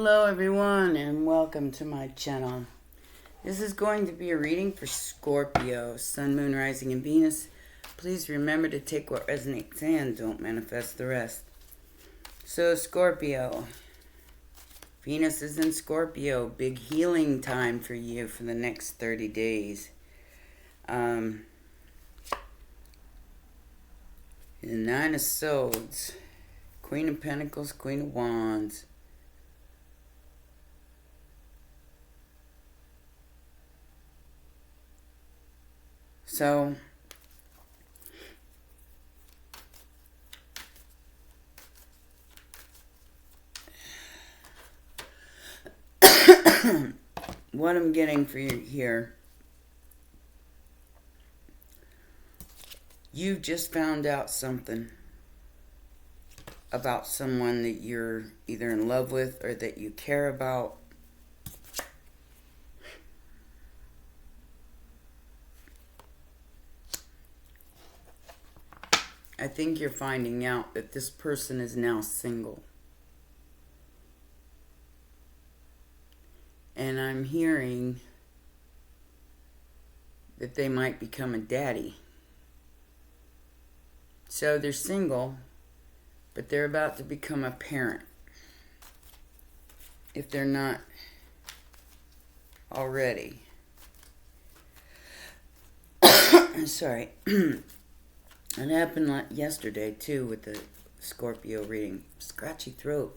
Hello everyone and welcome to my channel. This is going to be a reading for Scorpio, Sun, Moon, Rising, and Venus. Please remember to take what resonates and don't manifest the rest. So Scorpio, Venus is in Scorpio. Big healing time for you for the next 30 days. The Nine of Swords, Queen of Pentacles, Queen of Wands. So, what I'm getting for you here, you've just found out something about someone that you're either in love with or that you care about. I think you're finding out that this person is now single. And I'm hearing that they might become a daddy. So they're single, but they're about to become a parent. If they're not already. Sorry. It happened yesterday too with the Scorpio reading. Scratchy throat.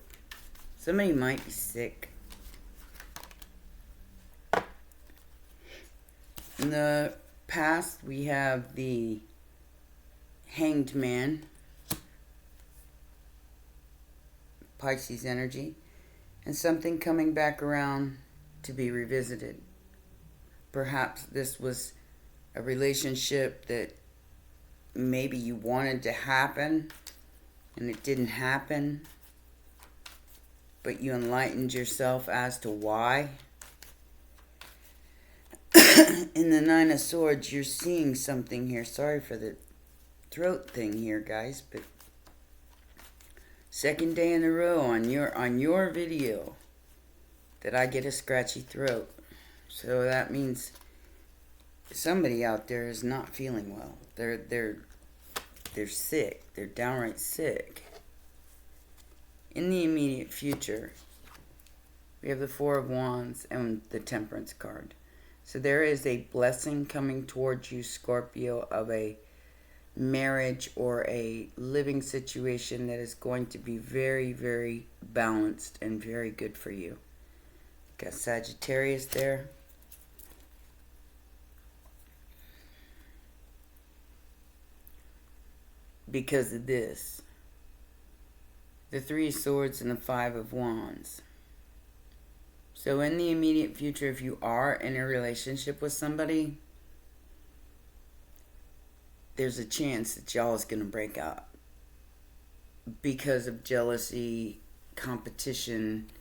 Somebody might be sick. In the past, we have the Hanged Man, Pisces energy, and something coming back around to be revisited. Perhaps this was a relationship that maybe you wanted to happen and it didn't happen, but you enlightened yourself as to why. In the Nine of Swords, you're seeing something here. Sorry for the throat thing here, guys, but second day in a row on your video that I get a scratchy throat. So that means somebody out there is not feeling well. They're sick. They're downright sick. In the immediate future, we have the Four of Wands and the Temperance card. So there is a blessing coming towards you, Scorpio, of a marriage or a living situation that is going to be very, very balanced and very good for you. Got Sagittarius there. Because of this. The Three of Swords and the Five of Wands. So in the immediate future, if you are in a relationship with somebody, there's a chance that y'all is going to break up. Because of jealousy, competition,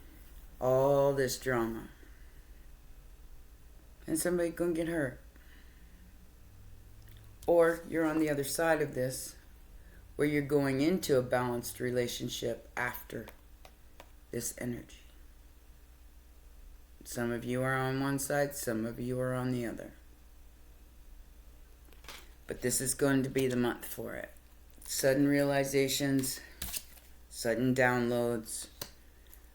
all this drama. And somebody's going to get hurt. Or you're on the other side of this, where you're going into a balanced relationship after this energy. Some of you are on one side, some of you are on the other. But this is going to be the month for it. Sudden realizations, sudden downloads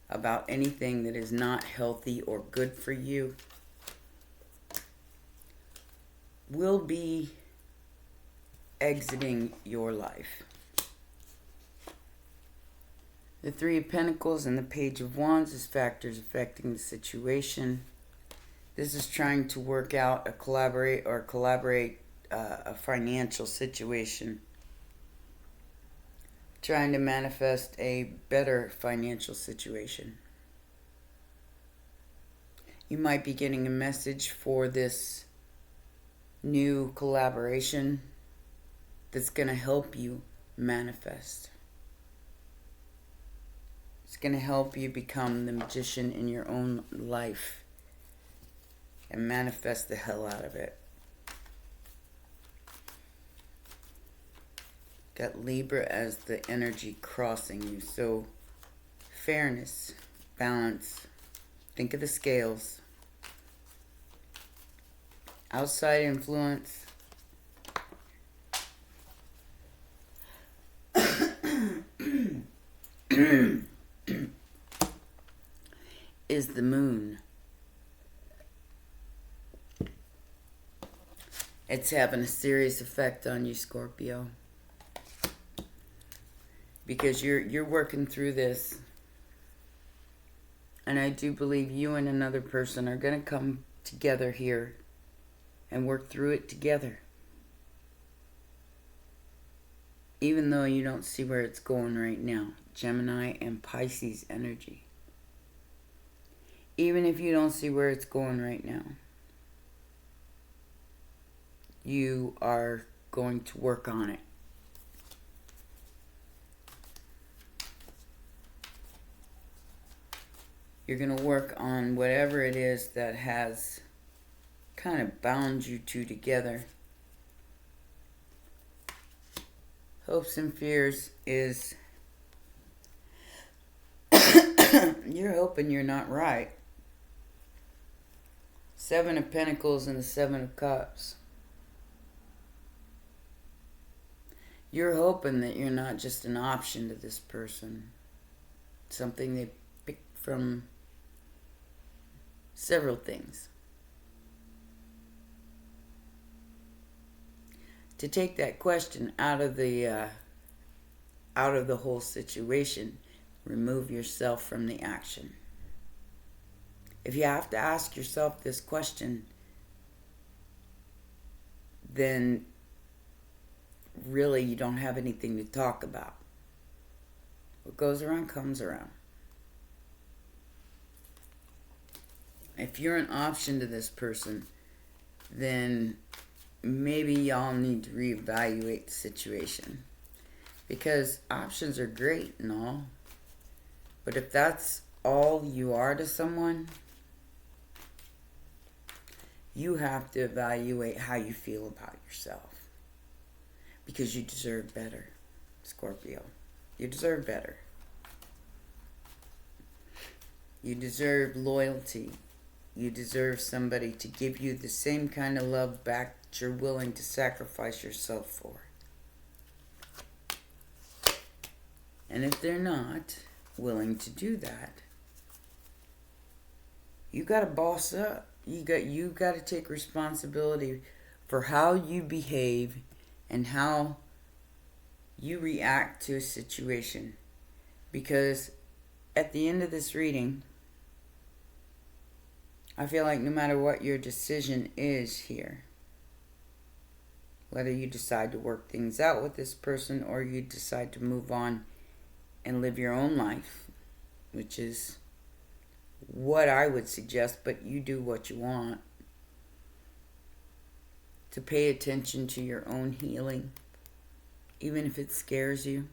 about anything that is not healthy or good for you will be exiting your life. The Three of Pentacles and the Page of Wands is factors affecting the situation. This is trying to work out a collaborate a financial situation. Trying to manifest a better financial situation. You might be getting a message for this new collaboration that's going to help you manifest. It's going to help you become the magician in your own life and manifest the hell out of it. Got Libra as the energy crossing you. So fairness balance. Think of the scales. Outside influence. Is the moon. It's having a serious effect on you, Scorpio. Because you're working through this. And I do believe you and another person are going to come together here and work through it together. Even though you don't see where it's going right now. Gemini and Pisces energy. Even if you don't see where it's going right now. You are going to work on it. You're going to work on whatever it is that has kind of bound you two together. Hopes and fears is you're hoping you're not right. Seven of Pentacles and the Seven of Cups. You're hoping that you're not just an option to this person. Something they picked from several things. To take that question out of the whole situation, remove yourself from the action. If you have to ask yourself this question, then really you don't have anything to talk about. What goes around comes around. If you're an option to this person, then maybe y'all need to reevaluate the situation. Because options are great and all, but if that's all you are to someone, you have to evaluate how you feel about yourself. Because you deserve better, Scorpio. You deserve better. You deserve loyalty. You deserve somebody to give you the same kind of love back that you're willing to sacrifice yourself for. And if they're not willing to do that, you got to boss up. You got to take responsibility for how you behave and how you react to a situation. Because at the end of this reading, I feel like no matter what your decision is here, whether you decide to work things out with this person or you decide to move on and live your own life, which is what I would suggest, but you do what you want. To pay attention to your own healing, even if it scares you.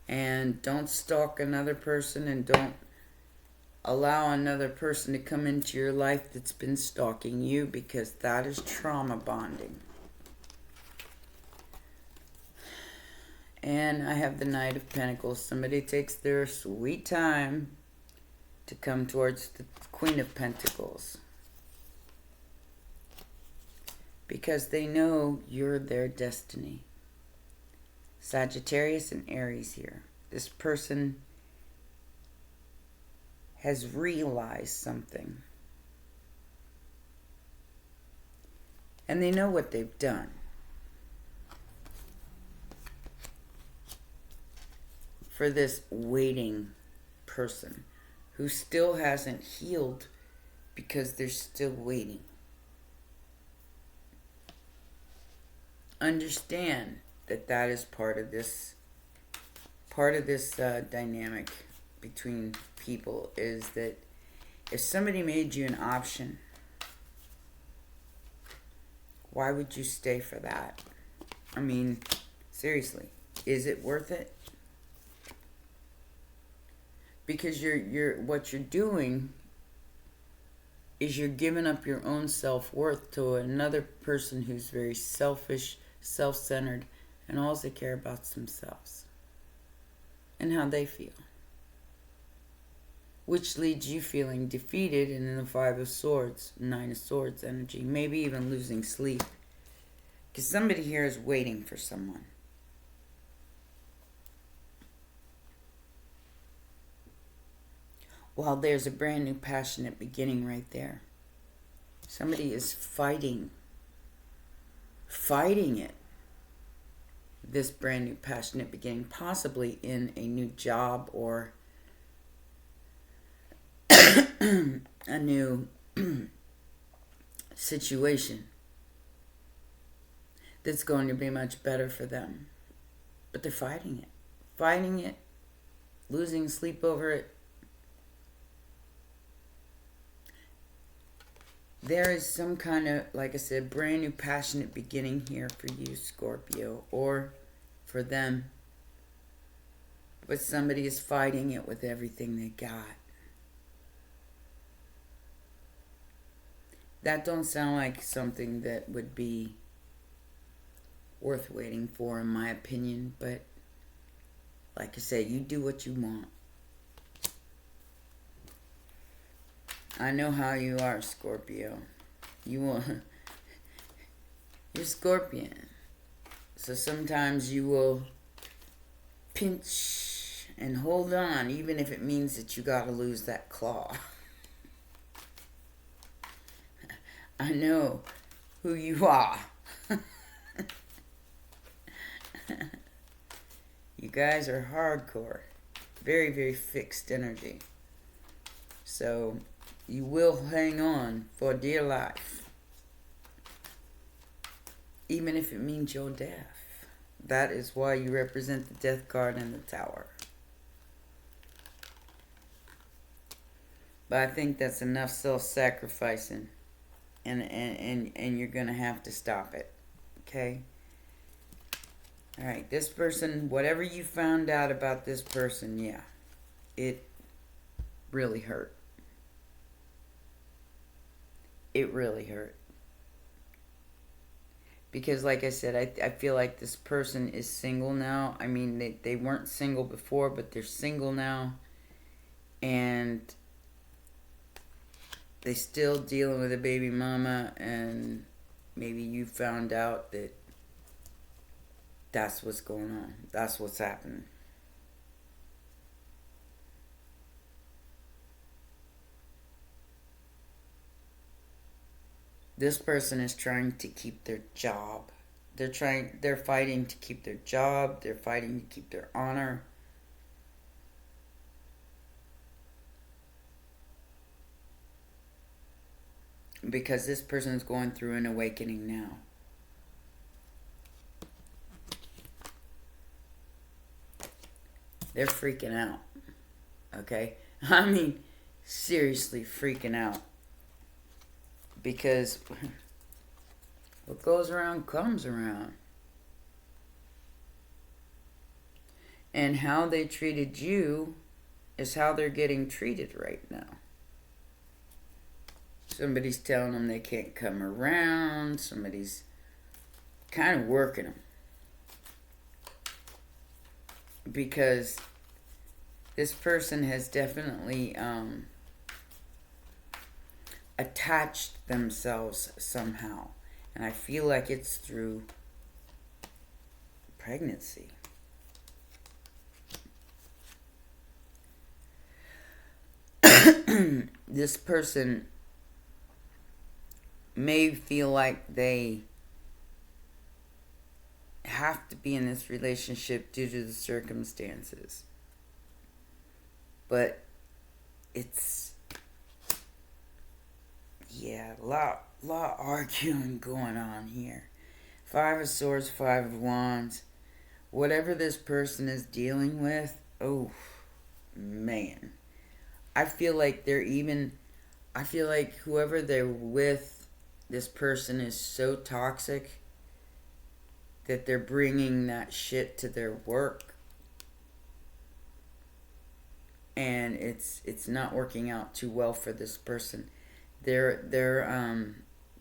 And don't stalk another person, and don't allow another person to come into your life that's been stalking you, because that is trauma bonding. And I have the Knight of Pentacles. Somebody takes their sweet time to come towards the Queen of Pentacles. Because they know you're their destiny. Sagittarius and Aries here. This person has realized something. And they know what they've done. For this waiting person who still hasn't healed because they're still waiting. Understand that that is part of this dynamic between people, is that if somebody made you an option, why would you stay for that? I mean, seriously, is it worth it? Because what you're doing is you're giving up your own self-worth to another person who's very selfish, self-centered, and all they care about is themselves and how they feel. which leads you feeling defeated, and then the Five of Swords, Nine of Swords energy, maybe even losing sleep. Because somebody here is waiting for someone. Well, there's a brand new passionate beginning right there. Somebody is fighting it. This brand new passionate beginning, possibly in a new job or a new situation that's going to be much better for them. But they're fighting it, losing sleep over it. There is some kind of, like I said, brand new passionate beginning here for you, Scorpio, or for them. But somebody is fighting it with everything they got. That don't sound like something that would be worth waiting for, in my opinion. But like I said, you do what you want. I know how you are, Scorpio. You're Scorpion. So sometimes you will pinch and hold on, even if it means that you gotta lose that claw. I know who you are. You guys are hardcore. Very, very fixed energy. So you will hang on for dear life. Even if it means your death. That is why you represent the death card in the Tower. But I think that's enough self-sacrificing. And you're going to have to stop it. Okay? Alright, this person, whatever you found out about this person, yeah. It really hurt. It really hurt. Because like I said, I feel like this person is single now. I mean, they weren't single before, but they're single now. And they still dealing with a baby mama. And maybe you found out that that's what's going on. That's what's happening. This person is trying to keep their job. They're fighting to keep their job. They're fighting to keep their honor. Because this person is going through an awakening now. They're freaking out. Okay? I mean, seriously freaking out. Because what goes around comes around. And how they treated you is how they're getting treated right now. Somebody's telling them they can't come around. Somebody's kind of working them. Because this person has definitely attached themselves somehow. And I feel like it's through pregnancy. This person may feel like they have to be in this relationship due to the circumstances. But it's, yeah, a lot arguing going on here. Five of Swords, Five of Wands. Whatever this person is dealing with, oh, man. I feel like whoever they're with, this person is so toxic that they're bringing that shit to their work. And it's not working out too well for this person. They're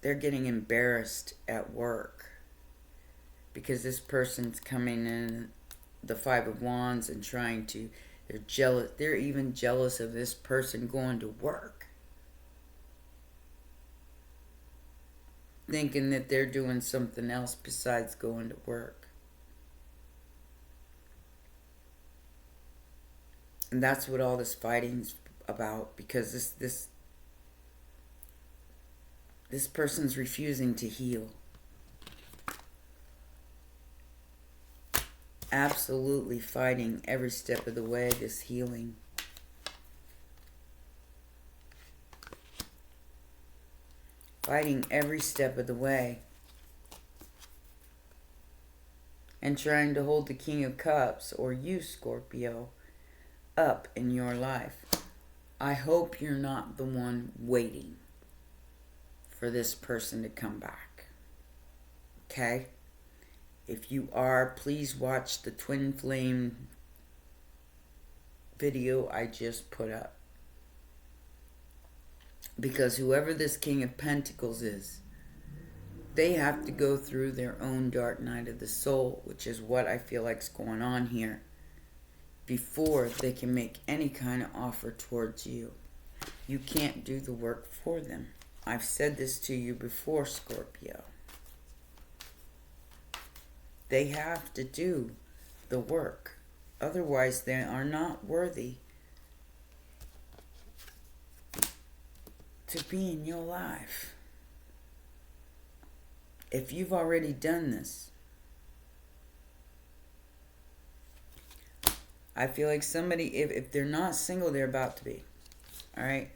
getting embarrassed at work because this person's coming in the Five of Wands and trying to They're jealous. They're even jealous of this person going to work, thinking that they're doing something else besides going to work. And that's what all this fighting's about, because this person's refusing to heal. Absolutely fighting every step of the way, this healing. Fighting every step of the way. And trying to hold the King of Cups, or you, Scorpio, up in your life. I hope you're not the one waiting for this person to come back. Okay? If you are, please watch the twin flame video I just put up. Because whoever this King of Pentacles is, they have to go through their own dark night of the soul, which is what I feel like's going on here, before they can make any kind of offer towards you. You can't do the work for them. I've said this to you before, Scorpio. They have to do the work. Otherwise, they are not worthy to be in your life. If you've already done this, I feel like somebody, if they're not single, they're about to be. Alright?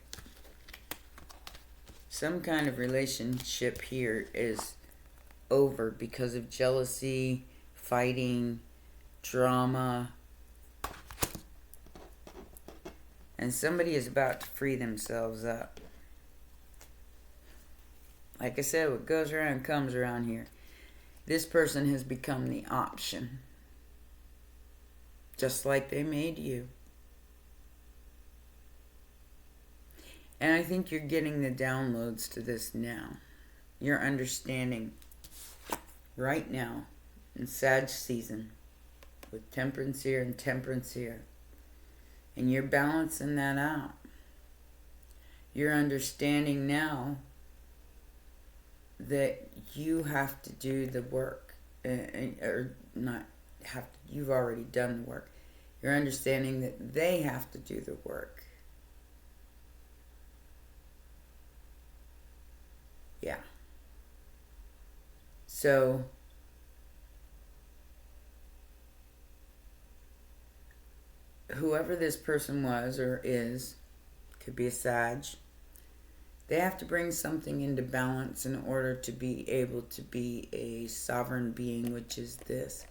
Some kind of relationship here is over because of jealousy, fighting, drama. And somebody is about to free themselves up. Like I said, what goes around comes around here. This person has become the option. Just like they made you. And I think you're getting the downloads to this now. You're understanding right now in Sag season with temperance here and temperance here. And you're balancing that out. You're understanding now that you have to do the work. Or not have to, you've already done the work. You're understanding that they have to do the work. Yeah. So, whoever this person was or is, could be a Sag, they have to bring something into balance in order to be able to be a sovereign being, which is this.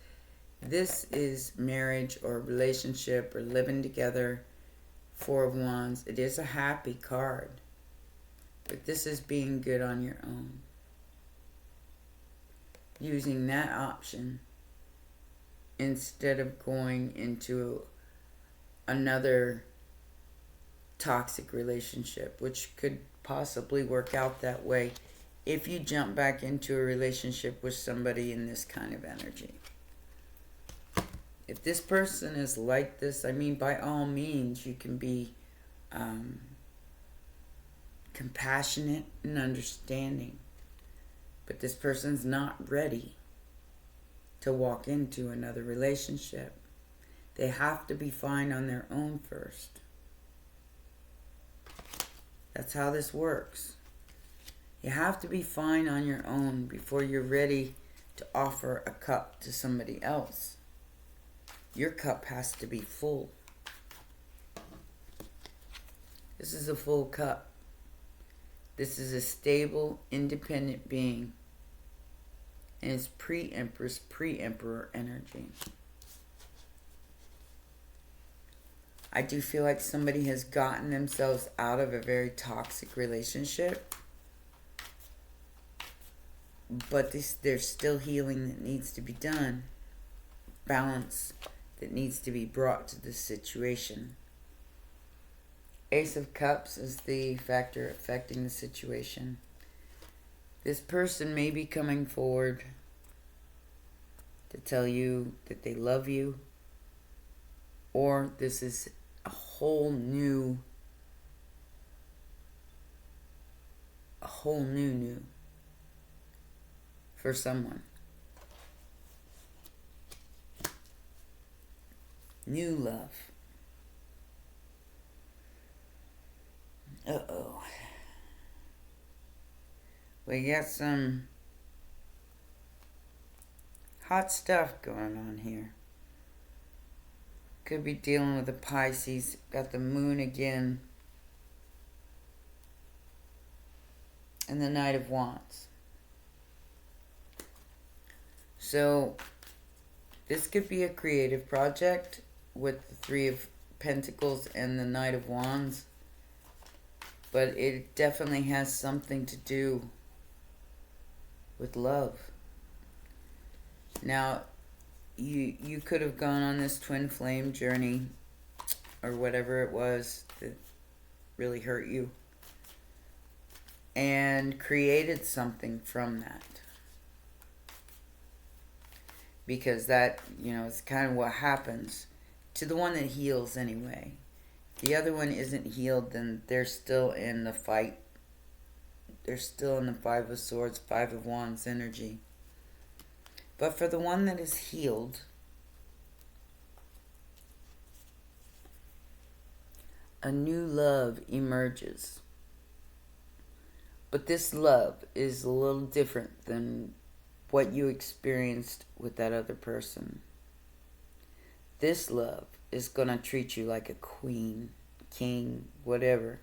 This is marriage or relationship or living together. Four of Wands. It is a happy card. But this is being good on your own. Using that option instead of going into another toxic relationship, which could possibly work out that way if you jump back into a relationship with somebody in this kind of energy. If this person is like this, I mean, by all means, you can be compassionate and understanding. But this person's not ready to walk into another relationship. They have to be fine on their own first. That's how this works. You have to be fine on your own before you're ready to offer a cup to somebody else. Your cup has to be full. This is a full cup. This is a stable, independent being. And it's pre-empress, pre-emperor energy. I do feel like somebody has gotten themselves out of a very toxic relationship. But there's still healing that needs to be done. Balance that needs to be brought to this situation. Ace of Cups is the factor affecting the situation. This person may be coming forward to tell you that they love you, or this is a whole new new for someone. New love. Uh-oh. We got some hot stuff going on here. Could be dealing with the Pisces. Got the moon again. And the Knight of Wands. So, this could be a creative project with the Three of Pentacles and the Knight of Wands. But it definitely has something to do with love. Now, you could have gone on this twin flame journey, or whatever it was that really hurt you, and created something from that. Because that, is kind of what happens to the one that heals anyway. The other one isn't healed, then they're still in the fight. They're still in the Five of Swords, Five of Wands energy. But for the one that is healed, a new love emerges. But this love is a little different than what you experienced with that other person. This love is going to treat you like a queen, king, whatever.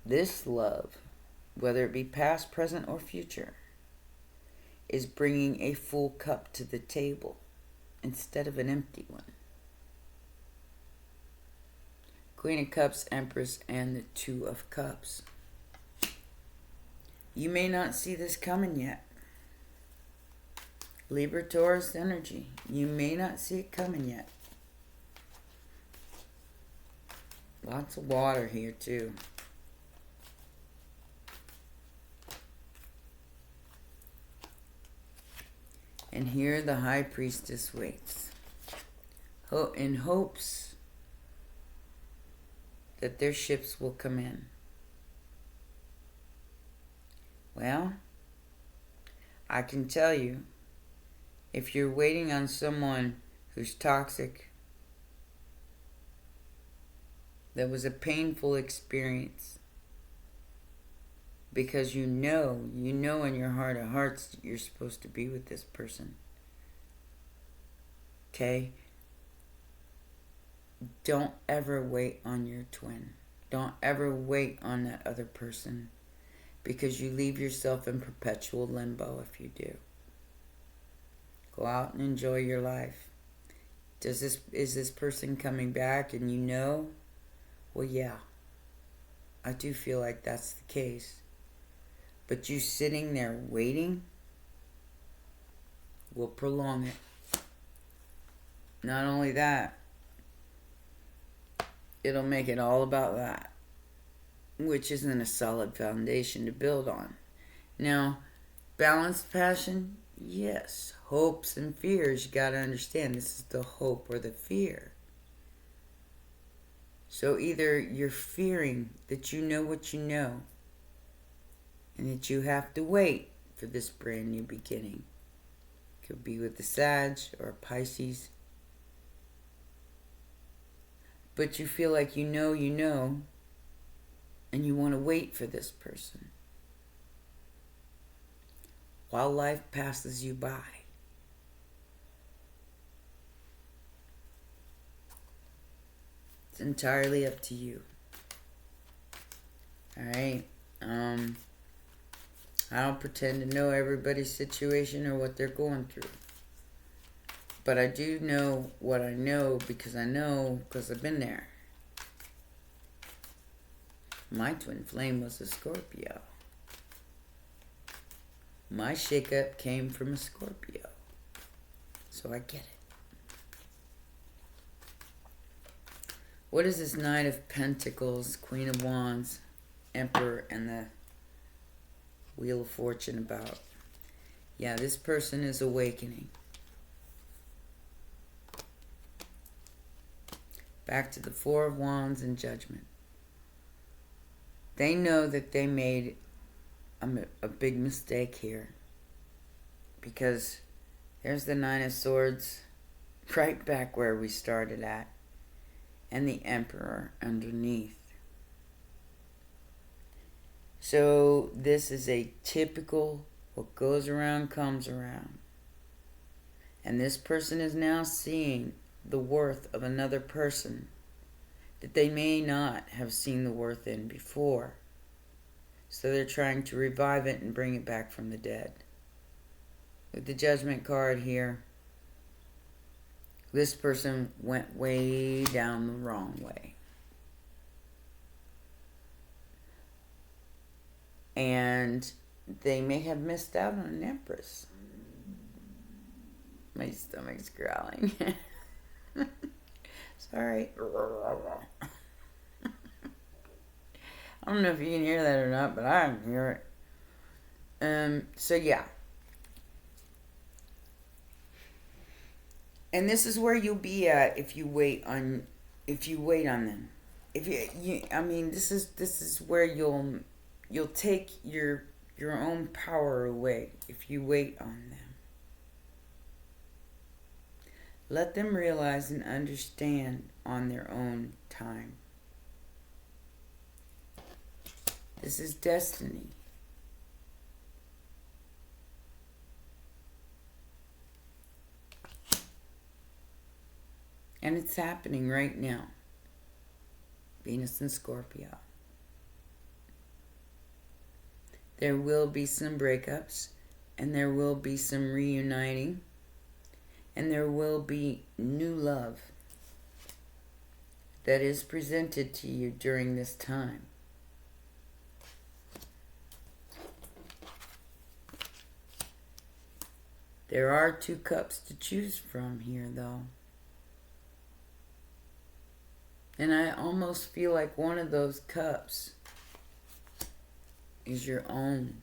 This love, whether it be past, present, or future, is bringing a full cup to the table instead of an empty one. Queen of Cups, Empress, and the Two of Cups. You may not see this coming yet. Libra, Taurus energy. You may not see it coming yet. Lots of water here too. And here the High Priestess waits. In hopes that their ships will come in. Well, I can tell you, if you're waiting on someone who's toxic, that was a painful experience, because you know in your heart of hearts that you're supposed to be with this person. Okay? Don't ever wait on your twin. Don't ever wait on that other person, because you leave yourself in perpetual limbo if you do. Go out and enjoy your life. Is this person coming back and you know? Well, yeah. I do feel like that's the case. But you sitting there waiting will prolong it. Not only that, it'll make it all about that, which isn't a solid foundation to build on. Now, balanced passion, yes. Hopes and fears, you gotta understand, this is the hope or the fear. So either you're fearing that you know what you know, and that you have to wait for this brand new beginning. Could be with the Sag or a Pisces. But you feel like you know, and you want to wait for this person while life passes you by. It's entirely up to you. Alright? I don't pretend to know everybody's situation or what they're going through. But I do know what I know because I've been there. My twin flame was a Scorpio. My shakeup came from a Scorpio. So I get it. What is this Knight of Pentacles, Queen of Wands, Emperor, and the Wheel of Fortune about? Yeah, this person is awakening. back to the Four of Wands and Judgment. They know that they made a big mistake here. Because there's the Nine of Swords right back where we started at. And the Emperor underneath. So this is a typical, what goes around comes around. And this person is now seeing the worth of another person that they may not have seen the worth in before. So they're trying to revive it and bring it back from the dead. With the Judgment card here, this person went way down the wrong way. And they may have missed out on an Empress. My stomach's growling. Sorry. I don't know if you can hear that or not, but I can hear it. So yeah. And this is where you'll be at if you wait on them. If you I mean, this is where you'll take your own power away if you wait on them. Let them realize and understand on their own time. This is destiny. And it's happening right now. Venus and Scorpio. There will be some breakups, and there will be some reuniting, and there will be new love that is presented to you during this time. There are 2 cups to choose from here, though. And I almost feel like one of those cups is your own.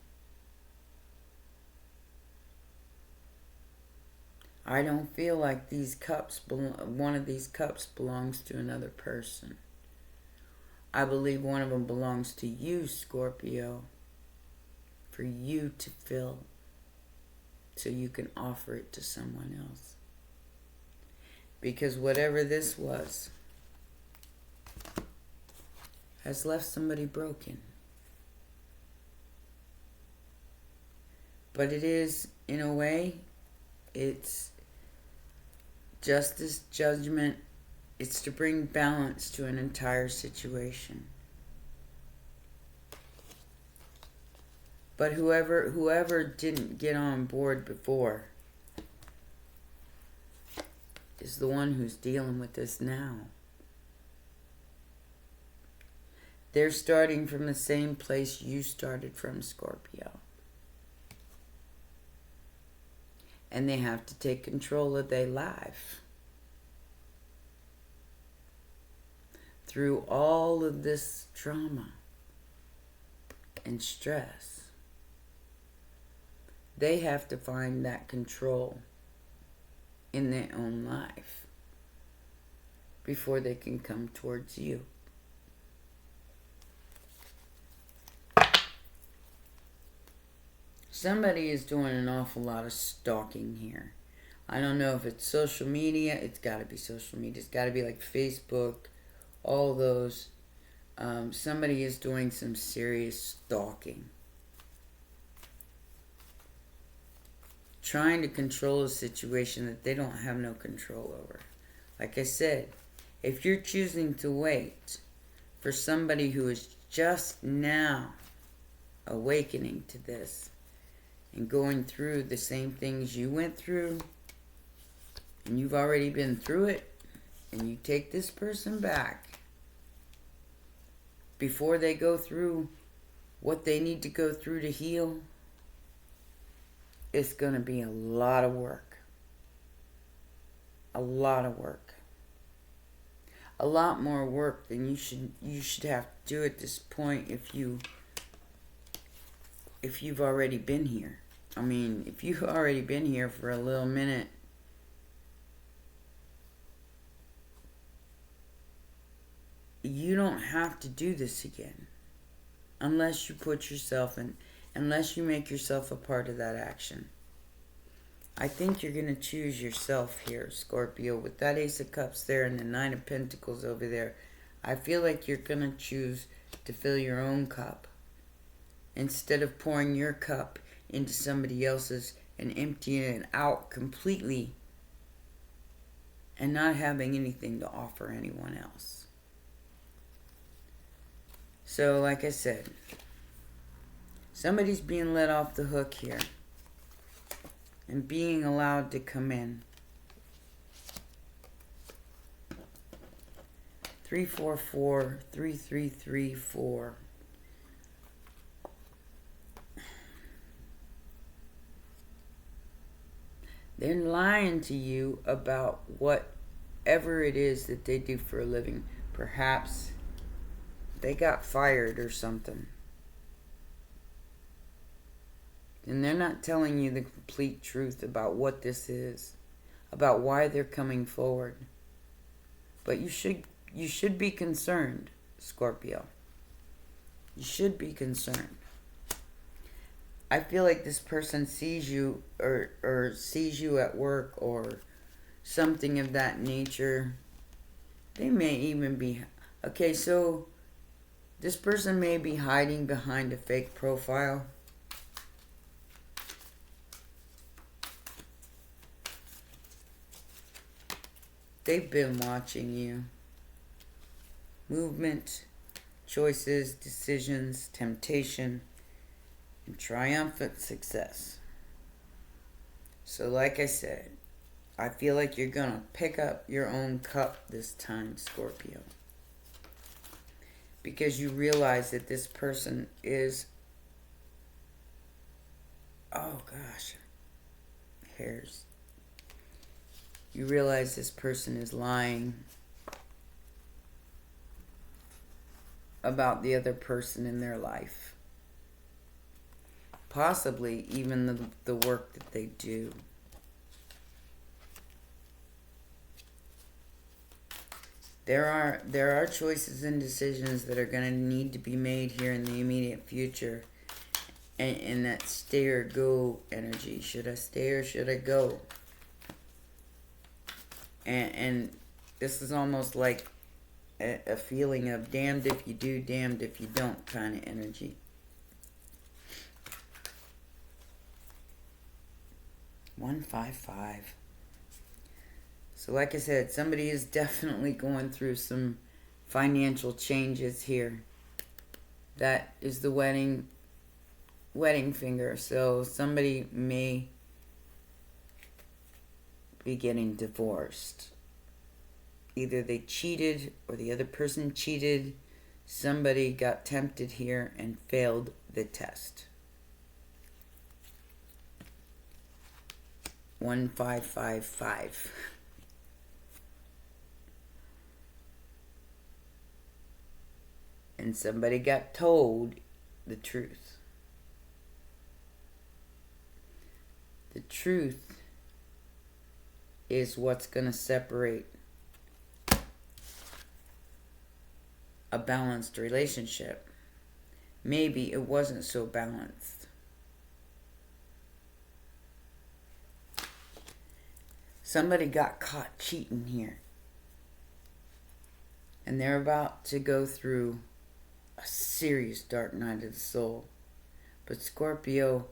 I don't feel like these cups, one of these cups belongs to another person. I believe one of them belongs to you, Scorpio, for you to fill so you can offer it to someone else. Because whatever this was has left somebody broken. But it is, in a way, it's justice, judgment. It's to bring balance to an entire situation. But whoever didn't get on board before is the one who's dealing with this now. They're starting from the same place you started from, Scorpio. And they have to take control of their life. Through all of this trauma and stress, they have to find that control in their own life before they can come towards you. Somebody is doing an awful lot of stalking here. I don't know if it's social media. It's got to be social media. It's got to be like Facebook, all those. Somebody is doing some serious stalking. Trying to control a situation that they don't have no control over. Like I said, if you're choosing to wait for somebody who is just now awakening to this, and going through the same things you went through, and you've already been through it, and you take this person back before they go through what they need to go through to heal, it's going to be a lot of work. A lot of work. A lot more work than you should have to do at this point if you've already been here. I mean, if you've already been here for a little minute, you don't have to do this again unless you put yourself in, unless you make yourself a part of that action. I think you're going to choose yourself here, Scorpio. With that Ace of Cups there and the Nine of Pentacles over there, I feel like you're going to choose to fill your own cup instead of pouring your cup into somebody else's and emptying it out completely and not having anything to offer anyone else. So, like I said, somebody's being let off the hook here and being allowed to come in. 344, 3334. They're lying to you about whatever it is that they do for a living. Perhaps they got fired or something. And they're not telling you the complete truth about what this is, about why they're coming forward. But you should be concerned, Scorpio. You should be concerned. I feel like this person sees you or sees you at work or something of that nature. They may even be... Okay, so this person may be hiding behind a fake profile. They've been watching you. Movement, choices, decisions, temptation, and triumphant success. So like I said, I feel like you're going to pick up your own cup this time, Scorpio. Because you realize that this person is... Oh gosh. Hairs. You realize this person is lying about the other person in their life. Possibly even the work that they do. There are choices and decisions that are going to need to be made here in the immediate future. And that stay or go energy. Should I stay or should I go? And this is almost like a feeling of damned if you do, damned if you don't kind of energy. $155. So like I said, somebody is definitely going through some financial changes here. That is the wedding finger. So somebody may be getting divorced. Either they cheated or the other person cheated. Somebody got tempted here and failed the test. 1555. And somebody got told the truth. The truth is what's going to separate a balanced relationship. Maybe it wasn't so balanced. Somebody got caught cheating here. And they're about to go through a serious dark night of the soul. But Scorpio,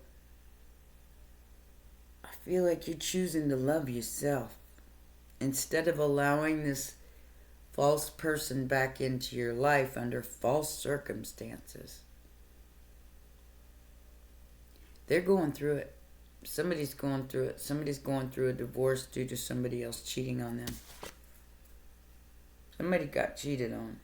I feel like you're choosing to love yourself instead of allowing this false person back into your life under false circumstances. They're going through it. Somebody's going through it. Somebody's going through a divorce due to somebody else cheating on them. Somebody got cheated on.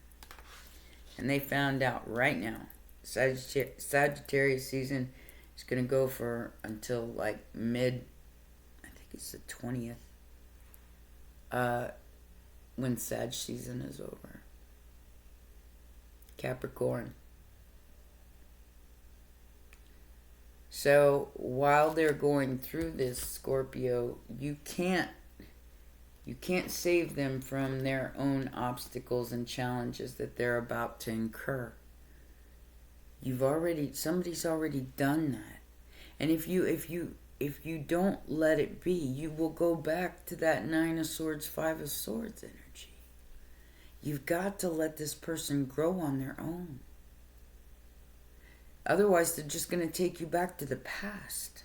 And they found out right now. Sagittarius season is going to go for until like mid, I think it's the 20th. When Sag season is over. Capricorn. So while they're going through this, Scorpio, you can't You can't save them from their own obstacles and challenges that they're about to incur. Somebody's already done that. And if you don't let it be, you will go back to that 9 of Swords, 5 of Swords energy. You've got to let this person grow on their own. Otherwise, they're just going to take you back to the past.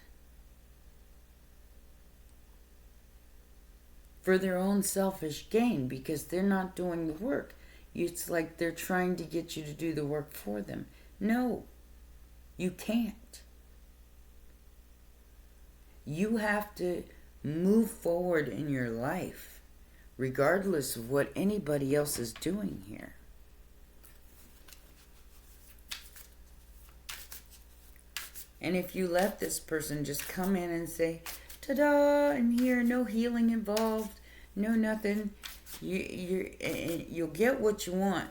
For their own selfish gain, because they're not doing the work. It's like they're trying to get you to do the work for them. No, you can't. You have to move forward in your life, regardless of what anybody else is doing here. And if you let this person just come in and say, ta-da, I'm here, no healing involved, no nothing, you'll get what you want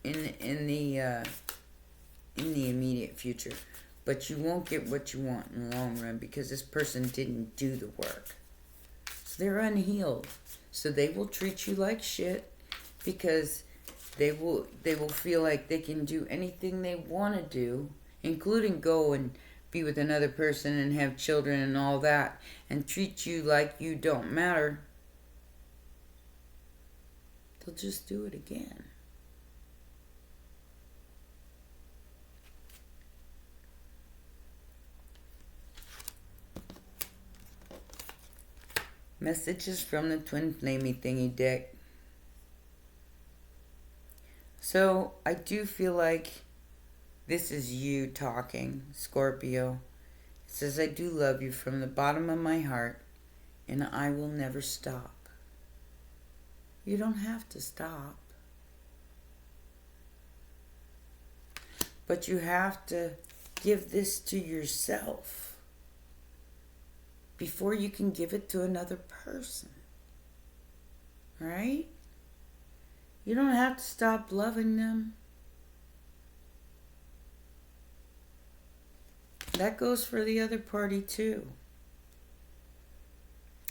in the immediate future. But you won't get what you want in the long run because this person didn't do the work. So they're unhealed. So they will treat you like shit because they will feel like they can do anything they want to do, including go and be with another person and have children and all that, and treat you like you don't matter. They'll just do it again. Messages from the Twin Flamey Thingy deck. So, I do feel like this is you talking, Scorpio. It says, I do love you from the bottom of my heart, and I will never stop. You don't have to stop. But you have to give this to yourself before you can give it to another person. Right? You don't have to stop loving them. That goes for the other party too.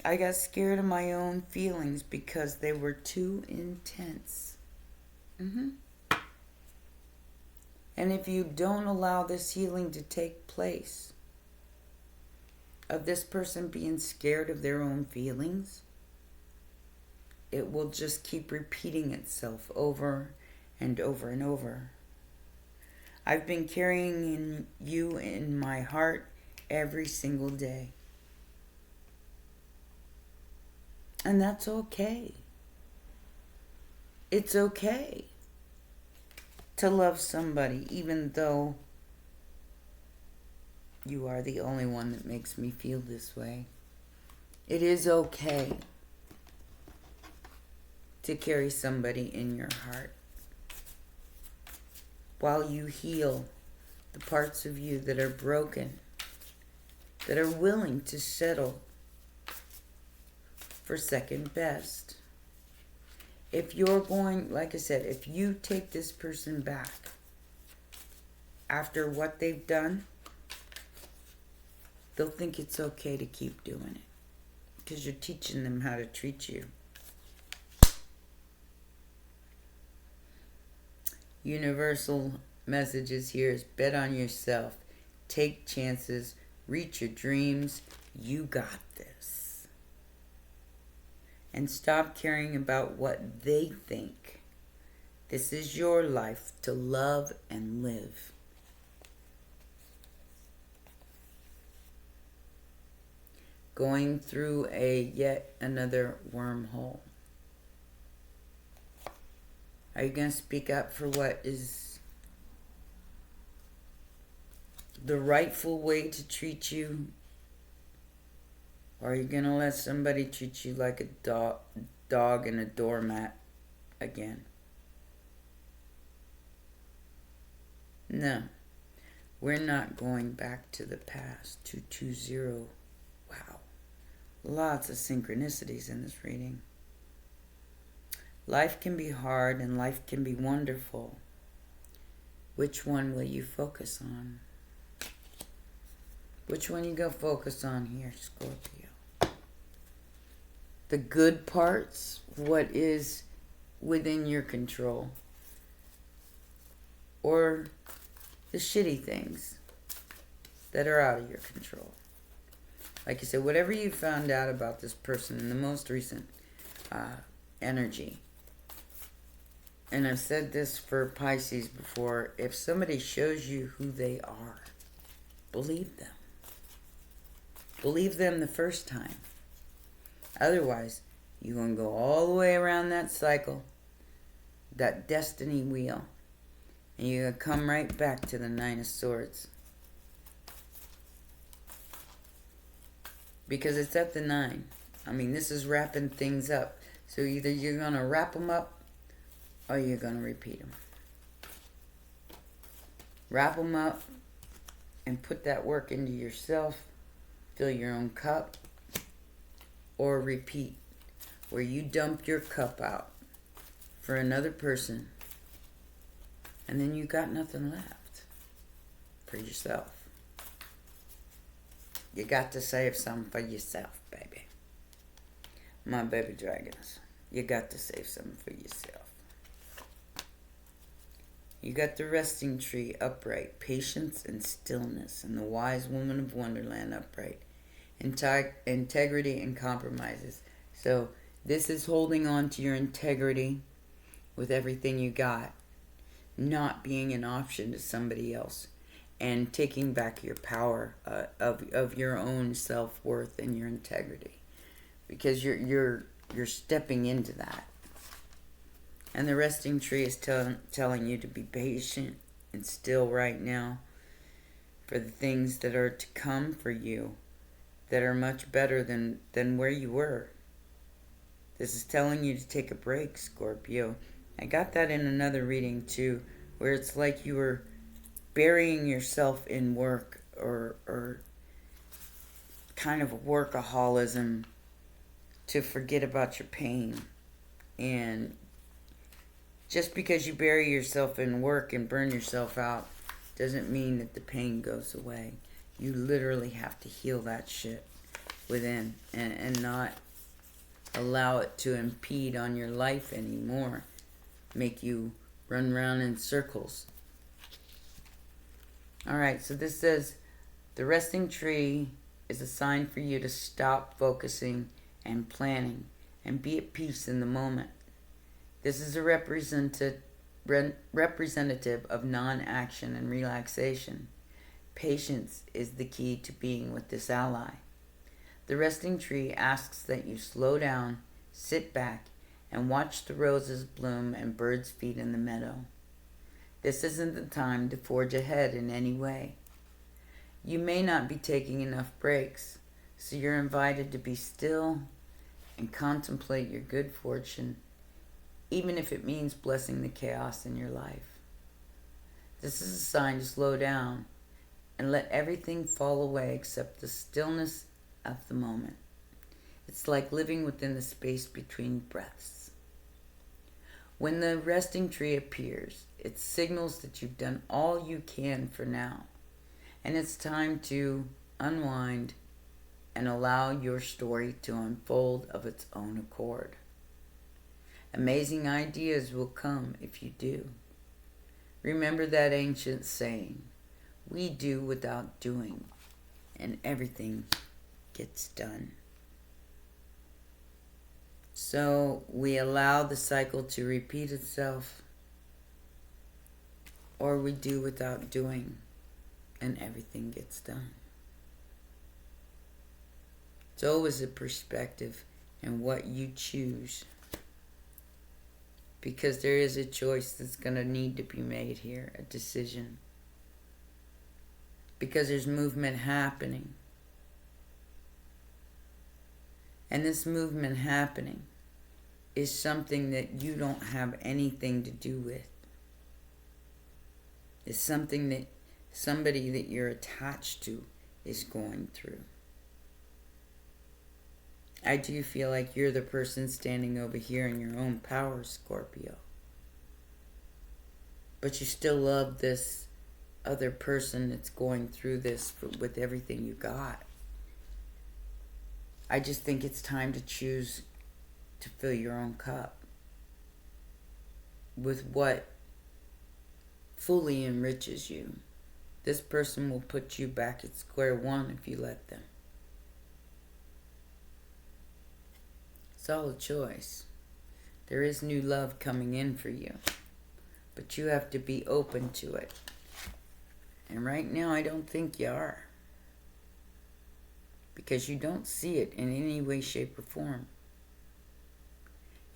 I got scared of my own feelings because they were too intense. And if you don't allow this healing to take place, of this person being scared of their own feelings, it will just keep repeating itself over and over and over. I've been carrying you in my heart every single day. And that's okay. It's okay to love somebody, even though you are the only one that makes me feel this way. It is okay to carry somebody in your heart while you heal the parts of you that are broken, that are willing to settle for second best. If you're going, like I said, if you take this person back after what they've done, they'll think it's okay to keep doing it because you're teaching them how to treat you. Universal messages here is bet on yourself, take chances, reach your dreams. You got this. And stop caring about what they think. This is your life to love and live. Going through yet another wormhole. Are you going to speak up for what is the rightful way to treat you? Or are you going to let somebody treat you like a dog and a doormat again? No. We're not going back to the past. 220. Wow. Lots of synchronicities in this reading. Life can be hard and life can be wonderful. Which one will you focus on? Which one you go focus on here, Scorpio? the good parts, what is within your control, or the shitty things that are out of your control. Like I said, whatever you found out about this person in the most recent energy, and I've said this for Pisces before, if somebody shows you who they are, believe them. Believe them the first time. Otherwise, you're going to go all the way around that cycle, that destiny wheel, and you're going to come right back to the Nine of Swords. Because it's at the 9. I mean, this is wrapping things up. So either you're going to wrap them up or you're going to repeat them. Wrap them up and put that work into yourself. Fill your own cup. Or repeat, where you dump your cup out for another person and then you got nothing left for yourself. You got to save some for yourself, baby. My baby dragons, you got to save some for yourself. You got the resting tree upright, patience and stillness, and the wise woman of Wonderland upright, integrity and compromises. So this is holding on to your integrity with everything you got, not being an option to somebody else, and taking back your power of your own self-worth and your integrity, because you're stepping into that. And the resting tree is telling you to be patient and still right now for the things that are to come for you, that are much better than where you were. This is telling you to take a break, Scorpio. I got that in another reading too, where it's like you were burying yourself in work or kind of workaholism to forget about your pain. And just because you bury yourself in work and burn yourself out doesn't mean that the pain goes away. You literally have to heal that shit within and not allow it to impede on your life anymore. Make you run around in circles. Alright, so this says, the resting tree is a sign for you to stop focusing and planning and be at peace in the moment. This is a representative of non-action and relaxation. Patience is the key to being with this ally. The resting tree asks that you slow down, sit back, and watch the roses bloom and birds feed in the meadow. This isn't the time to forge ahead in any way. You may not be taking enough breaks, so you're invited to be still and contemplate your good fortune, even if it means blessing the chaos in your life. This is a sign to slow down and let everything fall away except the stillness of the moment. It's like living within the space between breaths. When the resting tree appears, it signals that you've done all you can for now, and it's time to unwind and allow your story to unfold of its own accord. Amazing ideas will come if you do. Remember that ancient saying, we do without doing, and everything gets done. So we allow the cycle to repeat itself, or we do without doing, and everything gets done. It's always a perspective and what you choose, because there is a choice that's going to need to be made here, a decision, because there's movement happening. And this movement happening is something that you don't have anything to do with. It's something that somebody that you're attached to is going through. I do feel like you're the person standing over here in your own power, Scorpio. But you still love this other person that's going through this with everything you got. I just think it's time to choose to fill your own cup with what fully enriches you. This person will put you back at square one if you let them. It's all a choice. There is new love coming in for you, but you have to be open to it. And right now, I don't think you are, because you don't see it in any way, shape, or form.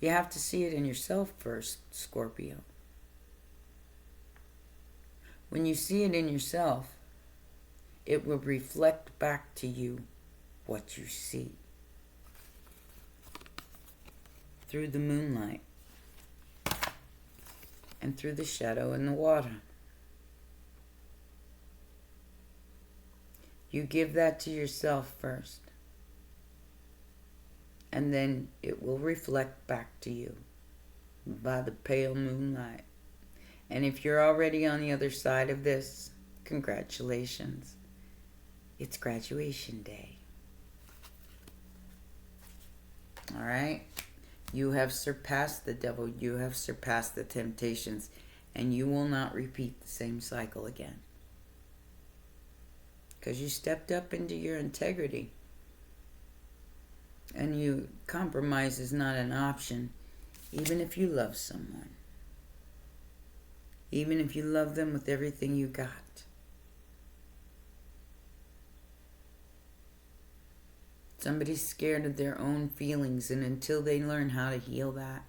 You have to see it in yourself first, Scorpio. When you see it in yourself, it will reflect back to you what you see. Through the moonlight and through the shadow in the water. You give that to yourself first, and then it will reflect back to you by the pale moonlight. And if you're already on the other side of this, congratulations. It's graduation day. All right? You have surpassed the devil. You have surpassed the temptations. And you will not repeat the same cycle again. Because you stepped up into your integrity. And compromise is not an option, even if you love someone. Even if you love them with everything you got. Somebody's scared of their own feelings, and until they learn how to heal that,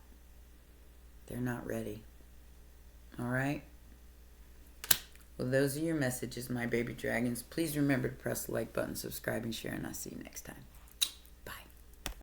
they're not ready. All right? Well, those are your messages, my baby dragons. Please remember to press the like button, subscribe, and share, and I'll see you next time.